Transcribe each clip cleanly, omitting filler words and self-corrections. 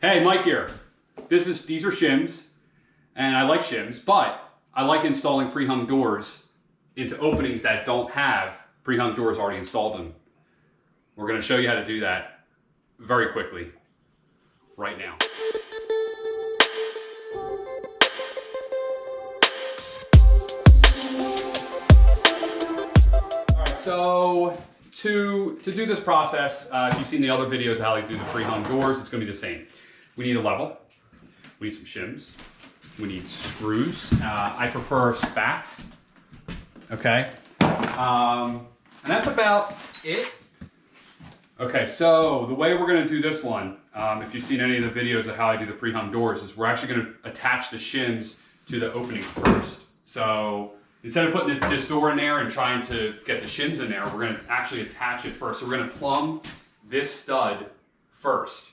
Hey, Mike here. These are shims, and I like shims, but I like installing pre-hung doors into openings that don't have pre-hung doors already installed in. We're going to show you how to do that very quickly, right now. All right, so to do this process, if you've seen the other videos of how they do the pre-hung doors, it's going to be the same. We need a level, we need some shims, we need screws. I prefer spats, okay? And that's about it. Okay, so the way we're gonna do this one, if you've seen any of the videos of how I do the pre-hung doors, is we're actually gonna attach the shims to the opening first. So instead of putting this door in there and trying to get the shims in there, we're gonna actually attach it first. So we're gonna plumb this stud first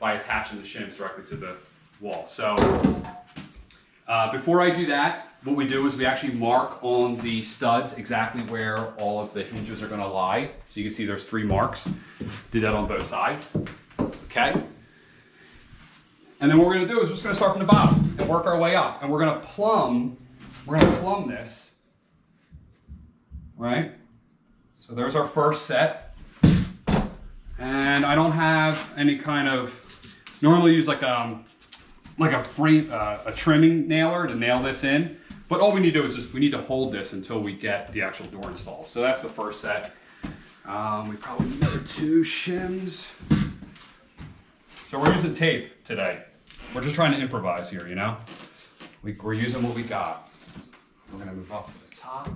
by attaching the shims directly to the wall. So before I do that, what we do is we actually mark on the studs exactly where all of the hinges are gonna lie. So you can see there's 3 marks. Do that on both sides, okay? And then what we're gonna do is we're just gonna start from the bottom and work our way up. And we're gonna plumb this, right? So there's our first set. And I don't have any kind of, normally use like a frame, a trimming nailer to nail this in. But all we need to do is we need to hold this until we get the actual door installed. So that's the first set. We probably need another 2 shims. So we're using tape today. We're just trying to improvise here, you know? We're using what we got. We're gonna move up to the top.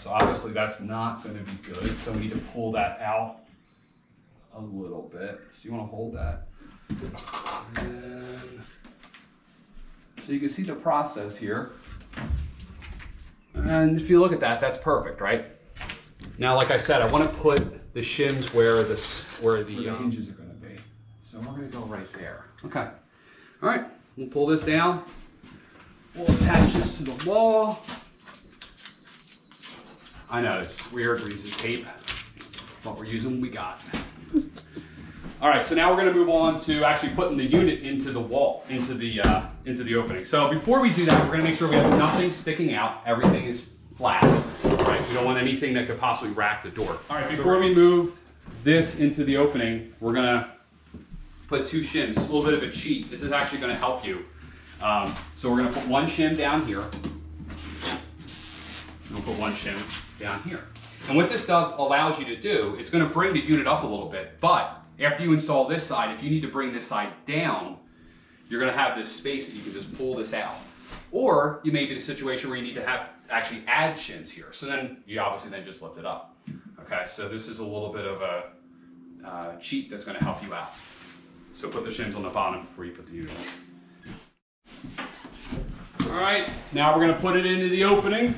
So obviously that's not gonna be good. So we need to pull that out a little bit. So you wanna hold that. And so you can see the process here. And if you look at that, that's perfect, right? Now, like I said, I want to put the shims where the hinges are going to be. So we're going to go right there. Okay. All right. We'll pull this down. We'll attach this to the wall. I know it's weird. We're using tape, but we're using what we got. All right. So now we're going to move on to actually putting the unit into the wall, into the opening. So before we do that, we're going to make sure we have nothing sticking out. Everything is flat, right? We don't want anything that could possibly rack the door. All right, before we move this into the opening, we're going to put 2 shims. It's a little bit of a cheat. This is actually going to help you. So we're going to put 1 shim down here. We'll put 1 shim down here. And what this allows you to do, it's going to bring the unit up a little bit, but after you install this side, if you need to bring this side down, you're going to have this space that you can just pull this out. Or you may be in a situation where you need to actually add shims here. So then you obviously then just lift it up. Okay, so this is a little bit of a cheat that's going to help you out. So put the shims on the bottom before you put the unit in. All right, now we're going to put it into the opening.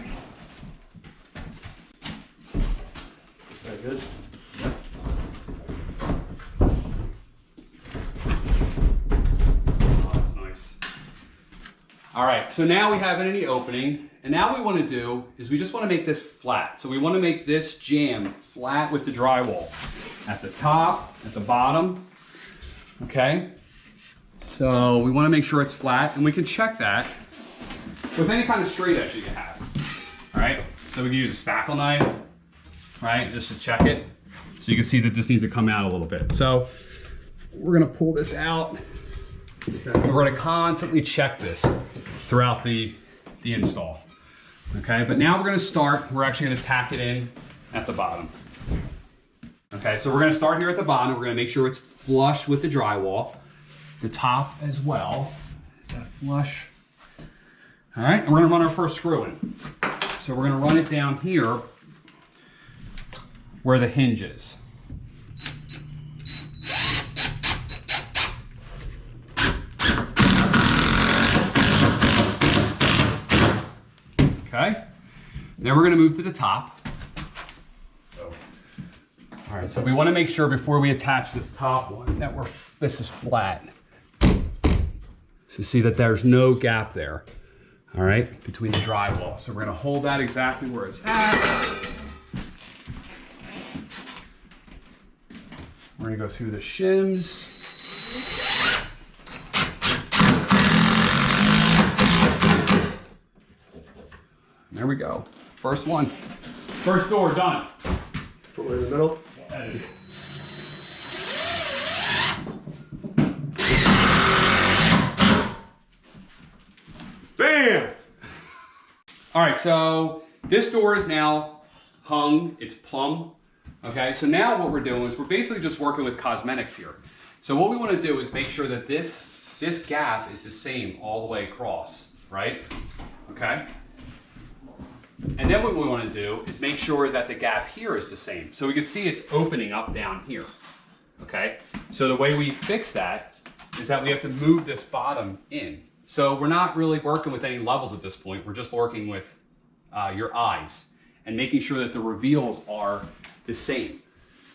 Is that good? All right, so now we have it in the opening, and now what we want to do is we just want to make this flat. So we want to make this jamb flat with the drywall at the top, at the bottom, okay? So we want to make sure it's flat, and we can check that with any kind of straight edge you can have, all right? So we can use a spackle knife, right, just to check it. So you can see that this needs to come out a little bit. So we're going to pull this out. We're going to constantly check this throughout the install. Okay, but now we're going to start, we're actually going to tack it in at the bottom. Okay, so we're going to start here at the bottom. We're going to make sure it's flush with the drywall. The top as well. Is that flush? All right, and we're going to run our first screw in. So we're going to run it down here where the hinge is. Okay, then we're going to move to the top. All right, so we want to make sure before we attach this top one that this is flat. So see that there's no gap there, all right, between the drywall. So we're going to hold that exactly where it's at. We're going to go through the shims. here we go. First one. First door done. Put one in the middle. Bam! All right, so this door is now hung. It's plumb. Okay, so now what we're doing is we're basically just working with cosmetics here. So what we want to do is make sure that this gap is the same all the way across, right? Okay. And then what we want to do is make sure that the gap here is the same. So we can see it's opening up down here. Okay. So the way we fix that is that we have to move this bottom in. So we're not really working with any levels at this point. We're just working with your eyes and making sure that the reveals are the same.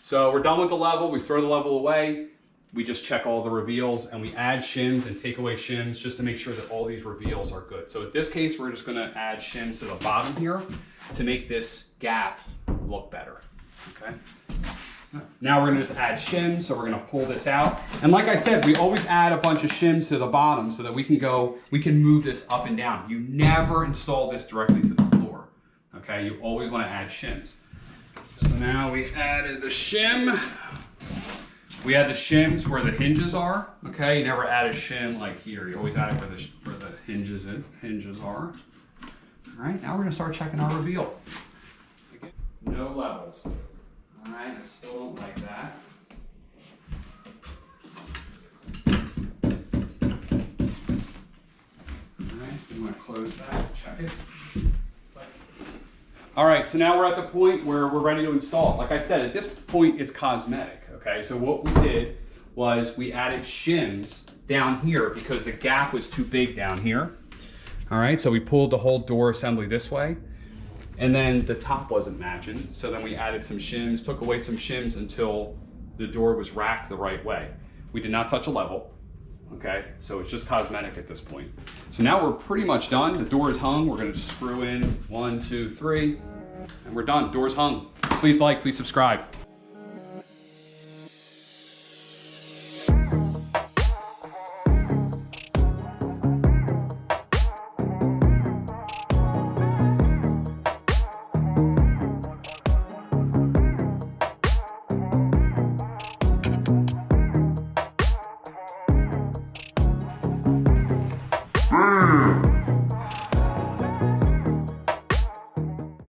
So we're done with the level. We throw the level away. We just check all the reveals and we add shims and take away shims just to make sure that all these reveals are good. So in this case, we're just gonna add shims to the bottom here to make this gap look better, okay? Now we're gonna just add shims, so we're gonna pull this out. And like I said, we always add a bunch of shims to the bottom so that we can move this up and down. You never install this directly to the floor, okay? You always wanna add shims. So now we added the shim. We add the shims where the hinges are, okay? You never add a shim like here. You always add it where the hinges are. All right, now we're gonna start checking our reveal. Again, no levels. All right, I still don't like that. All right, we wanna close that, check it. All right, so now we're at the point where we're ready to install it. Like I said, at this point, it's cosmetic, okay? So what we did was we added shims down here because the gap was too big down here. All right, so we pulled the whole door assembly this way, and then the top wasn't matching. So then we added some shims, took away some shims until the door was racked the right way. We did not touch a level, okay? So it's just cosmetic at this point. So now we're pretty much done. The door is hung. We're gonna just screw in 1, 2, 3, and we're done. Door's hung. Please like, please subscribe.